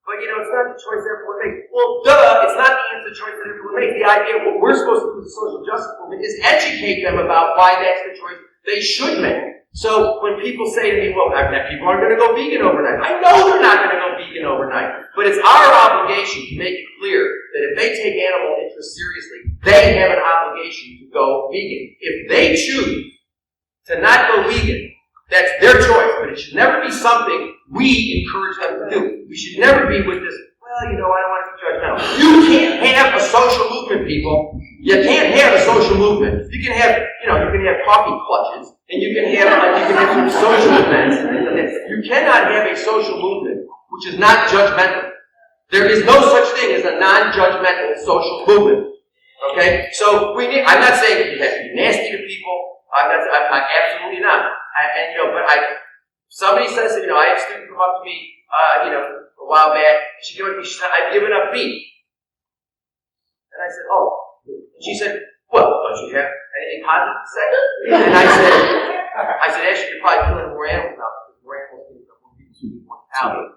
but it's not the choice that everyone makes. Well, duh, it's not the choice that everyone makes. The idea of what we're supposed to do with the social justice movement is educate them about why that's the choice they should make. So when people say to me, well, people aren't going to go vegan overnight. I know they're not going to go vegan overnight. But it's our obligation to make it clear that if they take animal interests seriously, they have an obligation to go vegan. If they choose to not go vegan, That's their choice, but it should never be something we encourage them to do. We should never be with this, well, you know, I don't want to be judgmental. You can't have a social movement, people. You can't have a social movement. You can have, you know, you can have coffee clutches, and you can have some social events. You cannot have a social movement which is not judgmental. There is no such thing as a non-judgmental social movement. Okay? So I'm not saying you have to be nasty to people. I'm absolutely not. Somebody says, you know, I had a student come up to me, a while back. She said, I've given up beef. And I said, oh. And she said, well, don't you have anything positive to say? And I said, actually, you're probably killing more animals now because more animals need mortality.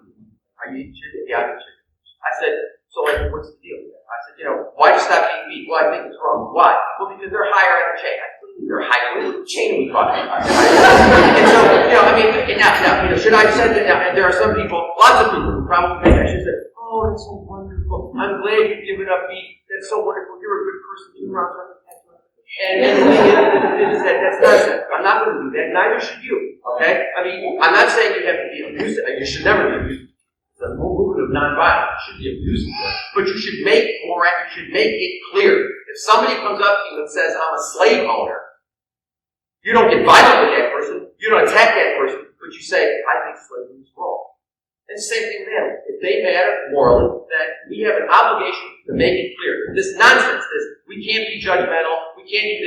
Are you eating chicken? Yeah, I'm eating chicken. I said, so what's the deal with that? I said, you know, why did you stop eating beef? Well, I think it's wrong. Why? Well, because they're higher in the chain. I said, they're higher. What chain are we talking about? And so, you know, I mean, now, you know, should I have said that? Now, and there are some people, lots of people who probably think I should say, oh, that's so wonderful. I'm glad you've given up beef. That's so wonderful. You're a good person. You're around. And the thing is that that's nonsense. I'm not going to do that. Neither should you. Okay? I mean, I'm not saying you have to be abusive. You should never be abusive. The movement of nonviolence should be abusive. But you should make it clear. If somebody comes up to you and says, I'm a slave owner, you don't get violent with that person. You don't attack that person. But you say, I think slavery is wrong. And the same thing with animals. If they matter morally, then we have an obligation to make it clear. This nonsense, we can't be judgmental, we can't do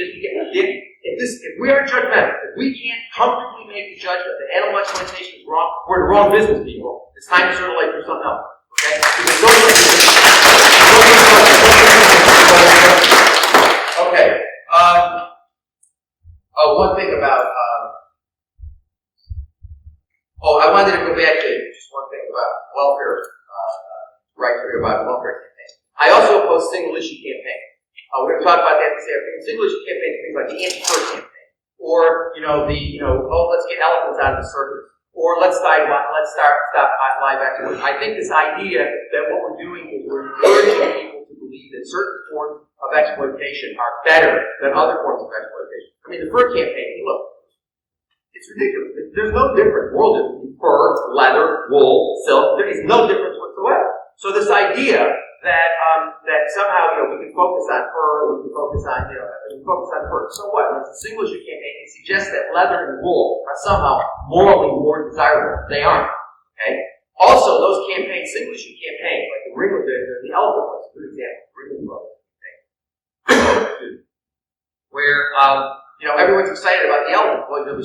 this, if we are judgmental, if we can't comfortably make the judgment that animal exploitation is wrong, we're the wrong business people. It's time to sort of do something else. Okay? Okay. One thing about I wanted to go back to just one thing about welfare, right here about welfare campaign. I also oppose single issue campaign. We're going to talk about that this afternoon. Single issue campaign, things like the anti-fur campaign, or let's get elephants out of the circus, or let's stop live exploitation. I think this idea that what we're doing is we're encouraging people to believe that certain forms of exploitation are better than other forms of exploitation. I mean, the fur campaign. Look. It's ridiculous. There's no difference, world difference between fur, leather, wool, silk. There is no difference whatsoever. So this idea that somehow we can focus on fur, we can focus on fur. So what? When it's a single issue campaign, it suggests that leather and wool are somehow morally more desirable. They aren't. Okay. Also, those campaigns, single issue campaigns, like the elephant was a good example. Ringling Brothers campaign, where everyone's excited about the elephant. Well, they're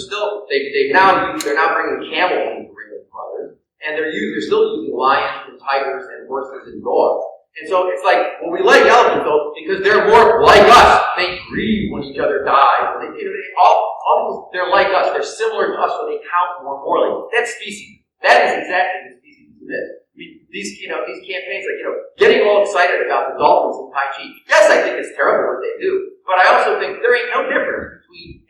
now bringing camels into Ringling Brothers, and they're still using lions and tigers and horses and dogs. And so it's like, well, we like elephants though because they're more like us. They grieve when each other dies. They're like us. They're similar to us, so they count more morally. That's species. That is exactly the species it is. I mean, these campaigns, getting all excited about the dolphins and Tai Chi. Yes, I think it's terrible what they do. But I also think there ain't no difference between,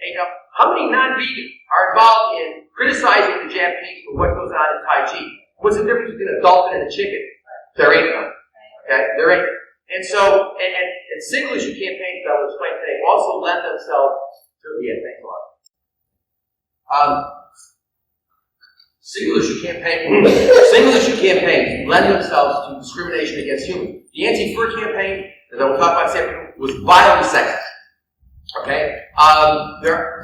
how many non-vegans are involved in criticizing the Japanese for what goes on in Tai Chi? What's the difference between a dolphin and a chicken? There ain't none. Okay? There ain't. And so, and single issue campaigns, I will explain today, also lend themselves to, thanks a lot. Single issue campaigns lend themselves to discrimination against humans. The anti-fur campaign, as I will talk about today, was violently sexist. Okay?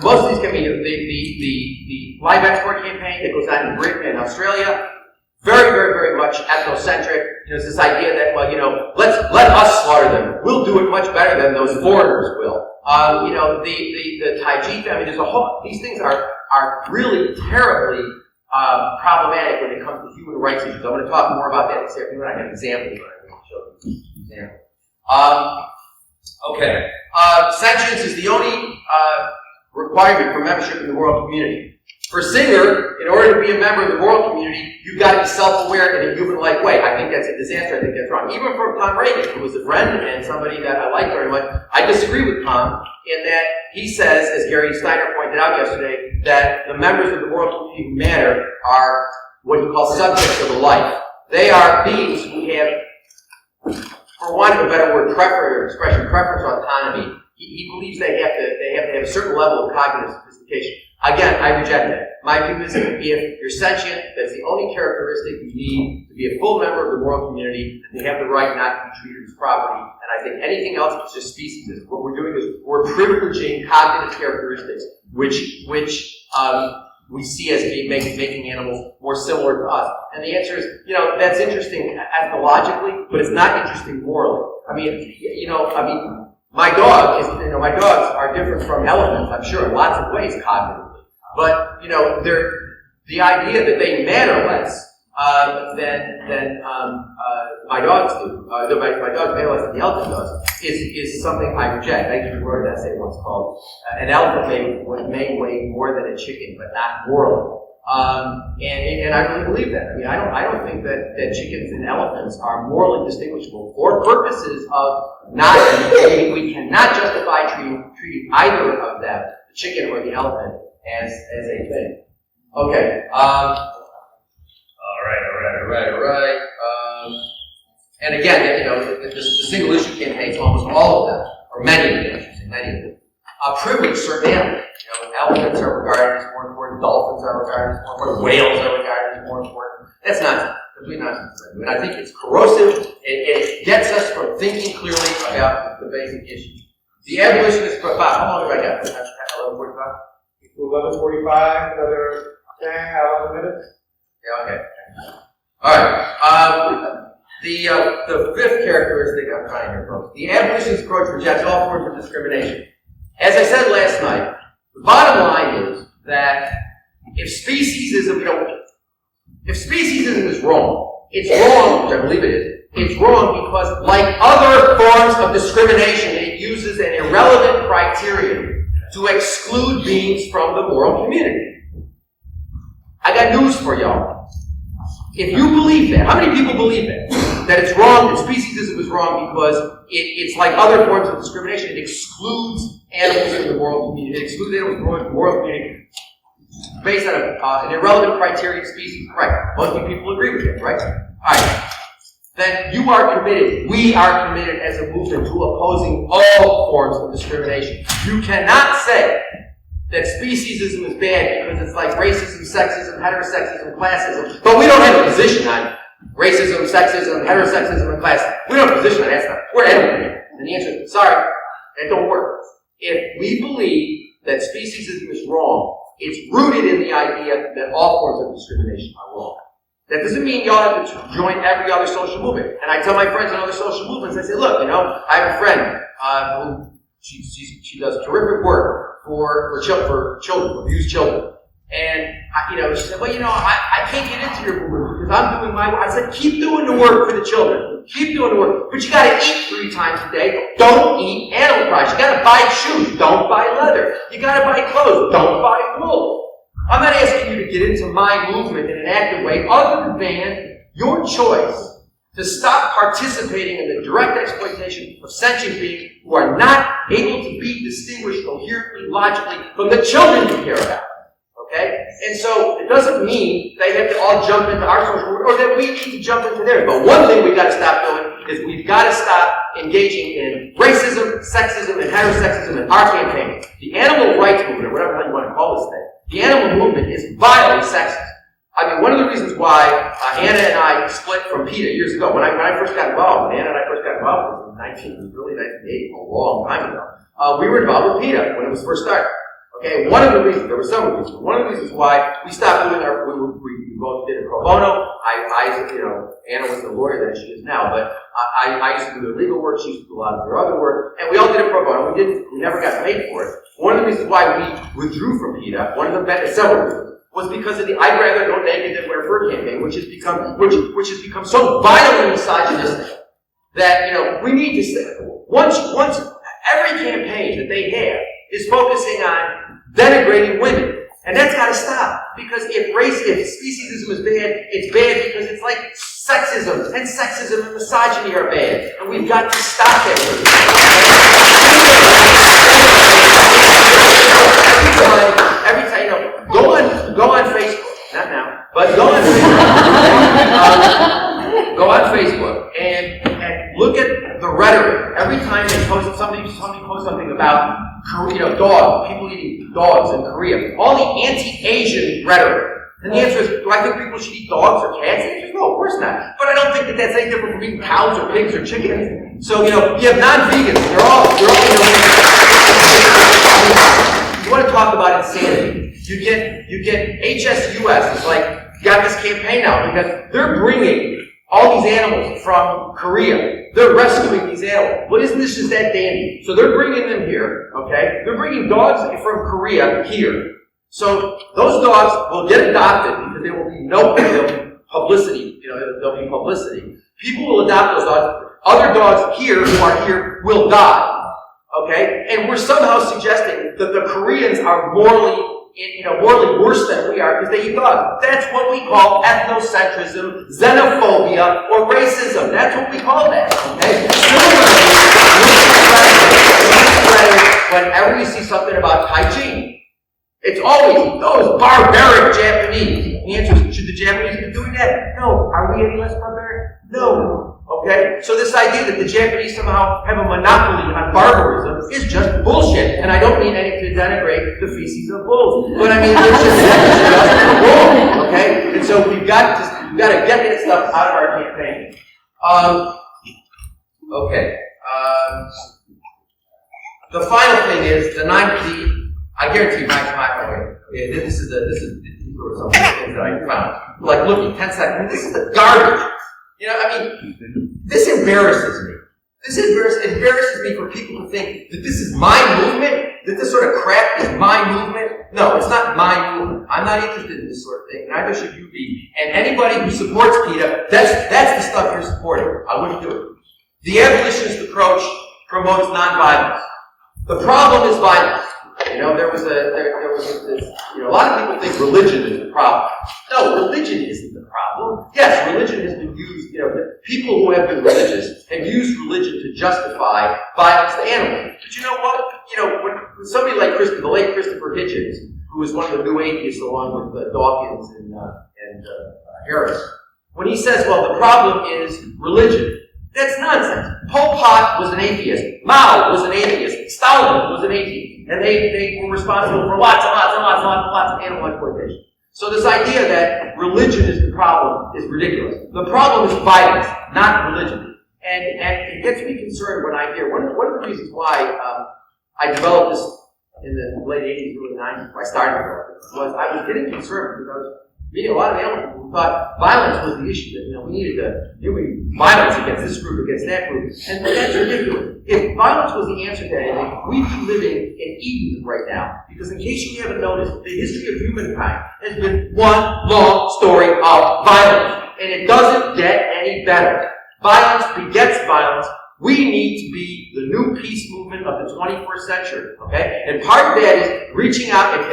Most of these campaigns, the live export campaign that goes on in Britain and Australia, very, very, very much ethnocentric. It's this idea that, let us slaughter them. We'll do it much better than those foreigners will. The Tai Chi, these things are really terribly problematic when it comes to human rights issues. I'm going to talk more about that this afternoon. I have examples, but I'm going to show you examples. Okay. Sentience is the only requirement for membership in the moral community. For Singer, in order to be a member of the moral community, you've got to be self-aware in a human-like way. I think that's a disaster. I think that's wrong. Even from Tom Reagan, who was a friend and somebody that I like very much, I disagree with Tom in that he says, as Gary Steiner pointed out yesterday, that the members of the moral community who matter are what he calls subjects of a life. They are beings who have, for want of a better word, preference or autonomy. He believes they have to have a certain level of cognitive sophistication. Again, I reject that. my view is if you're sentient, that's the only characteristic you need to be a full member of the moral community, and they have the right not to be treated as property. And I think anything else is just speciesism. What we're doing is we're privileging cognitive characteristics, which we see as making animals more similar to us. And the answer is, that's interesting ethologically, but it's not interesting morally. My dogs are different from elephants, I'm sure, in lots of ways cognitively. But, the idea that they matter less than my dogs do, my dogs matter less than the elephant does, is something I reject. I actually wrote an essay once called "An Elephant may weigh more than a chicken, but not morally." And I really believe that. I don't think that chickens and elephants are morally distinguishable for purposes of we cannot justify treating either of them, the chicken or the elephant, as a thing. Okay. All right. And again, the single issue campaigns, almost all of them, or many of them, I should say, many of them, privilege certain animals. Elephants are regarded as more important, dolphins are regarded as more important, whales are regarded as more important. That's nonsense. Complete nonsense. And I think it's corrosive. It gets us from thinking clearly about the basic issues. The abolitionist, Bob, how long have I got? 11:45? 11:45, another 10, 11 minutes. Yeah, okay. All right. The fifth characteristic I'm trying to approach. The abolitionist approach rejects all forms of discrimination. As I said last night, the bottom line is that if speciesism is wrong, it's wrong, which I believe it is, it's wrong because, like other forms of discrimination, it uses an irrelevant criterion to exclude beings from the moral community. I got news for y'all. If you believe that, how many people believe that? That it's wrong, that speciesism is wrong because it's like other forms of discrimination. It excludes animals from the moral community. It excludes animals from the moral community based on an irrelevant criterion species. Right. Most of you people agree with it, right? Alright. Then you are committed, we are committed as a movement to opposing all forms of discrimination. You cannot say that speciesism is bad because it's like racism, sexism, heterosexism, classism, but we don't have a position on racism, sexism, heterosexism, and classism. We don't have a position on that stuff. We're animal. And the answer is, sorry, that don't work. If we believe that speciesism is wrong, it's rooted in the idea that all forms of discrimination are wrong. That doesn't mean y'all have to join every other social movement. And I tell my friends in other social movements, I say, look, I have a friend who she does terrific work for children, abused children. And she said, I can't get into your movement because I'm doing my work. I said, keep doing the work for the children. Keep doing the work. But you gotta eat 3 times a day. Don't eat animal products. You gotta buy shoes. Don't buy leather. You gotta buy clothes. Don't buy wool. I'm not asking you to get into my movement in an active way other than your choice to stop participating in the direct exploitation of sentient beings who are not able to be distinguished coherently, logically from the children you care about. Okay? And so it doesn't mean they have to all jump into our social movement or that we need to jump into theirs. But one thing we've got to stop doing is we've got to stop engaging in racism, sexism, and heterosexism in our campaign. The animal rights movement, or whatever you want to call this thing, the animal movement is violently sexist. One of the reasons why Anna and I split from PETA years ago, when I first got involved, Anna and I first got involved, it was early 1980, a long time ago. We were involved with PETA when it was first started. Okay, one of the reasons, there were several reasons, one of the reasons why we stopped doing we both did it pro bono. Anna was the lawyer that she is now, but I used to do the legal work, she used to do a lot of her other work, and we all did it pro bono. We never got paid for it. One of the reasons why we withdrew from PETA, several reasons, was because of the "I'd rather go naked than wear fur" campaign, which has become so violently misogynistic that we need to say once every campaign that they have is focusing on denigrating women. And that's got to stop. Because if speciesism is bad, it's bad because it's like sexism. And sexism and misogyny are bad. And we've got to stop it. Every time, go on Facebook. Not now. But go on Facebook. Go on Facebook and look at the rhetoric. Every time they post somebody posts something about people eating dogs in Korea, all the anti-Asian rhetoric. And the answer is, do I think people should eat dogs or cats? The answer is no, of course not. But I don't think that that's any different from eating cows or pigs or chickens. So, you have non-vegans. They're all you want to talk about insanity. You get HSUS. It's like, you got this campaign now because they're bringing all these animals from Korea. They're rescuing these animals. Well, isn't this just that dandy? So they're bringing them here, okay? They're bringing dogs from Korea here. So those dogs will get adopted because there will be publicity. There'll be publicity. People will adopt those dogs. Other dogs here who are here will die. Okay? And we're somehow suggesting that the Koreans are morally worse than we are because they eat dogs. That's what we call ethnocentrism, xenophobia, or racism. That's what we call that. Okay? Similarly, whenever you see something about hygiene, it's always those barbaric Japanese. The answer is, should the Japanese be doing that? No. Are we any less barbaric? No. Okay? So this idea that the Japanese somehow have a monopoly on barbarism is just bullshit. And I don't mean any to denigrate the feces of bulls. But I mean, it's just wrong. Okay? And so we've got to get that stuff out of our campaign. Okay. The final thing is I guarantee you, this is these were some of the things that I found. Like looking 10 seconds. This is the garbage. This embarrasses me. This embarrasses me for people to think that this is my movement, that this sort of crap is my movement. No, it's not my movement. I'm not interested in this sort of thing. Neither should you be. And anybody who supports PETA, that's the stuff you're supporting. I wouldn't do it. The abolitionist approach promotes nonviolence. The problem is violence. There was this, a lot of people think religion is the problem. No, religion isn't the problem. Yes, religion has been used, people who have been religious have used religion to justify violence to animals. But you know what? When somebody like the late Christopher Hitchens, who was one of the new atheists along with Dawkins and Harris, when he says, well, the problem is religion, that's nonsense. Pol Pot was an atheist. Mao was an atheist. Stalin was an atheist. And they were responsible for lots of animal exploitation. So this idea that religion is the problem is ridiculous. The problem is violence, not religion. And it gets me concerned when I hear, one of the reasons why I developed this in the late 80s, early 90s, when I started developing it, was I was getting concerned because I was meeting a lot of animal people who thought violence was the issue, that we needed violence against this group, against that group. And that's ridiculous. If violence was the answer to anything, we'd be living in Eden right now. Because in case you haven't noticed, the history of humankind has been one long story of violence. And it doesn't get any better. Violence begets violence. We need to be the new peace movement of the 21st century, okay? And part of that is reaching out and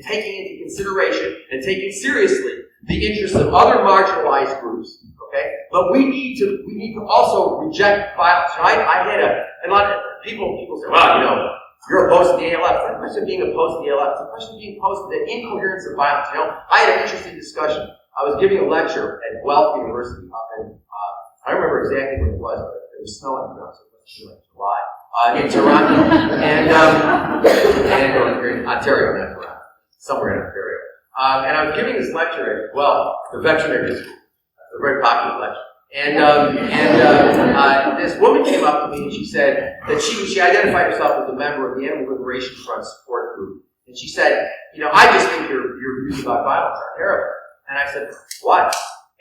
taking into consideration and taking seriously the interests of other marginalized groups, okay? But we need to also reject violence. I had a lot of people say, well, you're opposed to the ALF. It's not a question of being opposed to the ALF. It's a question of being opposed to the incoherence of violence. I had an interesting discussion. I was giving a lecture at Guelph University up in I don't remember exactly when it was, but it was snowing around, so it was like July, in Toronto, or in Ontario, not Toronto, somewhere in Ontario. And I was giving this lecture at, the veterinary school. It's a very popular lecture. And this woman came up to me and she said that she identified herself as a member of the Animal Liberation Front support group. And she said, I just think your views about violence are terrible. And I said, what?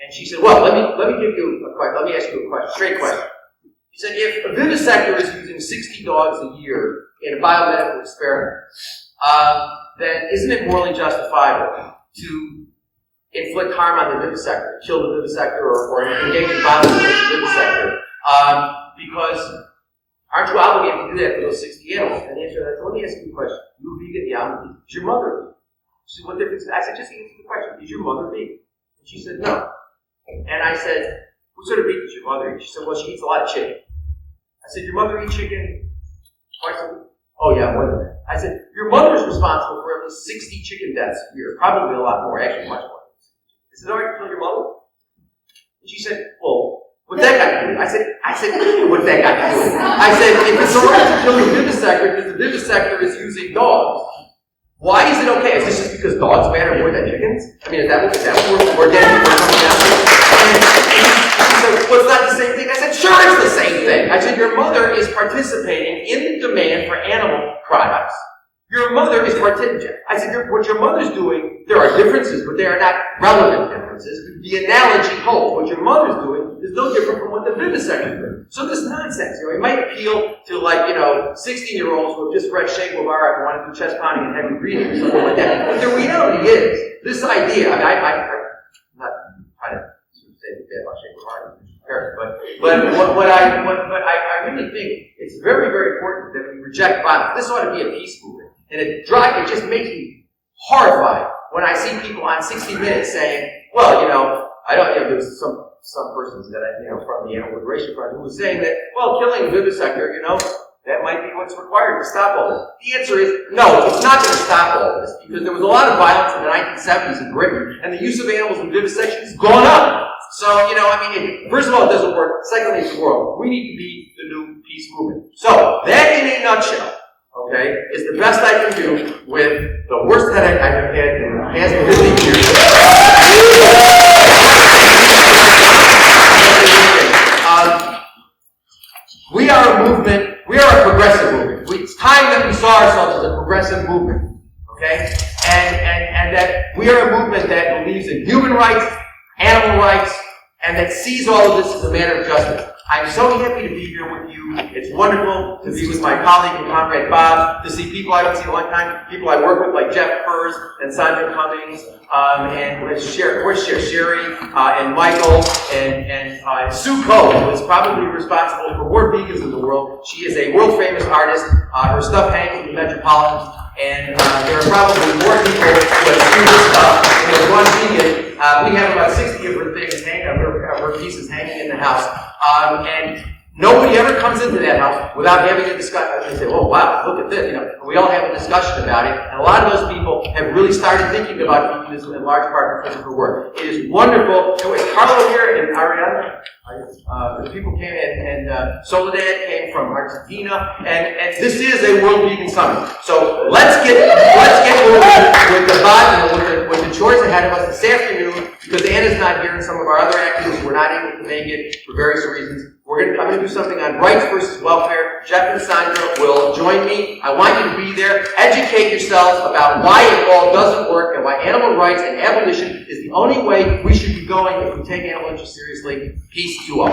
And she said, well, let me give you a question. Let me ask you a question, straight question. She said, if a vivisector is using 60 dogs a year in a biomedical experiment, then isn't it morally justifiable to inflict harm on the vivisector, kill the vivisector, or engage in violence against the vivisector? Because aren't you obligated to do that for those 60 animals? And the answer to that, let me ask you a question. You a vegan? Yeah, I'm a vegan. Is your mother vegan? She said, what difference? I said, just answer the question. Is your mother vegan? And she said, no. And I said, what sort of meat does your mother eat? She said, well, she eats a lot of chicken. I said, your mother eats chicken twice a week? Oh, yeah, more than that. I said, your mother is responsible for at least 60 chicken deaths a year. Probably a lot more, actually much more. Is it all right to kill your mother? And she said, well, What's that got to do with it? I said, what's that got to do with it? I said, if it's alright to kill the vivisector because the vivisector is using dogs, why is it okay? Is this just because dogs matter more than chickens? I mean, is that what we're getting? So, well, it's not the same thing. I said, sure, it's the same thing. I said, your mother is participating in the demand for animal products. Your mother is participating. I said, what your mother's doing, there are differences, but they are not relevant differences. The analogy holds. What your mother's doing is no different from what the vivisector is doing. So this nonsense, it might appeal to 16-year-olds who have just read Che Guevara and want to do chest pounding and heavy breathing or something like that. But the reality is, this idea, I'm not trying to say that about Che Guevara, but I really think it's very, very important that we reject violence. This ought to be a peace movement. And it just makes me horrified when I see people on 60 Minutes saying, well, there was some persons that from the Animal Liberation Front who was saying that, well, killing a vivisector, that might be what's required to stop all this. The answer is, no, it's not going to stop all this, because there was a lot of violence in the 1970s in Britain, and the use of animals in vivisection has gone up. So, first of all, it doesn't work. Secondly, it's the world. We need to be the new peace movement. So, that in a nutshell, okay, is the best I can do with the worst headache I've had in the past 50 years. We are a movement, we are a progressive movement. It's time that we saw ourselves as a progressive movement, okay? And that we are a movement that believes in human rights, animal rights, and that sees all of this as a matter of justice. I'm so happy to be here with you. It's wonderful to be with my colleague and comrade Bob, to see people I haven't seen in a long time, people I work with like Jeff Purz and Simon Cummings, and Sherry, and Michael, and Sue Coe, who is probably responsible for more vegans in the world. She is a world-famous artist. Her stuff hangs in the Metropolitan, and there are probably more people who have seen this stuff than there's one vegan. We have about 60 of her things hanging, of her pieces hanging in the house. And nobody ever comes into that house without having a discussion. They say, oh, wow, look at this. We all have a discussion about it. And a lot of those people have really started thinking about veganism in large part because of her work. It is wonderful. It was Carlo here and Ariana. The people came in, and Soledad came from Argentina, and this is a World Vegan Summit. So let's get moving with the body, with the chores ahead of us this afternoon, because Anna's not here and some of our other activists were not able to make it for various reasons. I'm going to do something on rights versus welfare. Jeff and Sandra will join me. I want you to be there. Educate yourselves about why it all doesn't work and why animal rights and abolition is the only way we should be going if we take animal interests seriously. Peace to you all.